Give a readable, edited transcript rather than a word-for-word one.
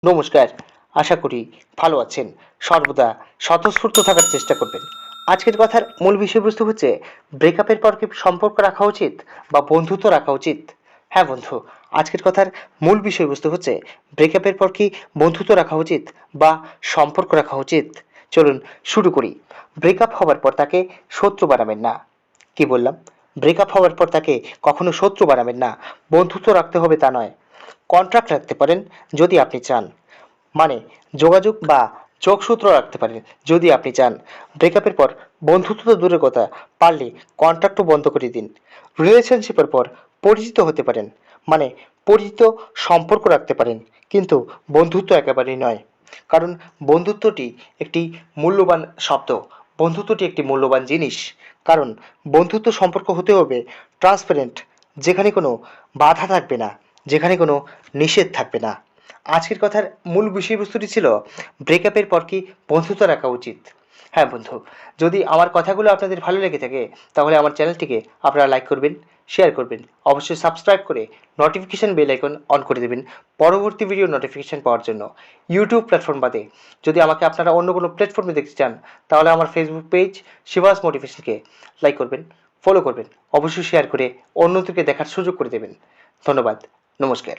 নমস্কার। আশা করি ভালো আছেন। সর্বদা স্বতঃস্ফূর্ত থাকার চেষ্টা করবেন। আজকের কথার মূল বিষয়বস্তু হচ্ছে ব্রেকআপের পর কি সম্পর্ক রাখা উচিত বা বন্ধুত্ব রাখা উচিত? হ্যাঁ বন্ধু, আজকের কথার মূল বিষয়বস্তু হচ্ছে ব্রেকআপের পর কি বন্ধুত্ব রাখা উচিত বা সম্পর্ক রাখা উচিত? চলুন শুরু করি। ব্রেকআপ হওয়ার পর তাকে শত্রু বানাবেন না। কি বললাম? ব্রেকআপ হওয়ার পর তাকে কখনো শত্রু বানাবেন না। বন্ধুত্ব রাখতে হবে তা নয়। কন্ট্রাক্ট রাখতে পারেন যদি আপনি চান। মানে যোগাযোগ বা যোগসূত্র রাখতে পারেন যদি আপনি চান। ব্রেকআপের পর বন্ধুত্ব তো দূরের কথা, পারলে কন্ট্রাক্টও বন্ধ করে দিন। রিলেশনশিপের পর পরিচিত হতে পারেন, মানে পরিচিত সম্পর্ক রাখতে পারেন, কিন্তু বন্ধুত্ব একেবারেই নয়। কারণ বন্ধুত্বটি একটি মূল্যবান শব্দ, বন্ধুত্বটি একটি মূল্যবান জিনিস। কারণ বন্ধুত্ব সম্পর্ক হতে হবে ট্রান্সপারেন্ট, যেখানে কোনো বাধা থাকবে না, যেখানে কোনো নিষেধ থাকবে না। আজকের কথার মূল বিষয়বস্তুটি ছিল ব্রেকআপের পর কি বন্ধুত্ব রাখা উচিত। হ্যাঁ বন্ধু, যদি আমার কথাগুলো আপনাদের ভালো লেগে থাকে তাহলে আমার চ্যানেলটিকে আপনারা লাইক করবেন, শেয়ার করবেন, অবশ্যই সাবস্ক্রাইব করে নোটিফিকেশান বেল আইকন অন করে দেবেন পরবর্তী ভিডিও নোটিফিকেশান পাওয়ার জন্য। ইউটিউব প্ল্যাটফর্ম বাদে যদি আমাকে আপনারা অন্য কোনো প্ল্যাটফর্মে দেখতে চান তাহলে আমার ফেসবুক পেজ শিবাস মোটিভেশনকে লাইক করবেন, ফলো করবেন, অবশ্যই শেয়ার করে অন্যদেরকে দেখার সুযোগ করে দেবেন। ধন্যবাদ। নমস্কার।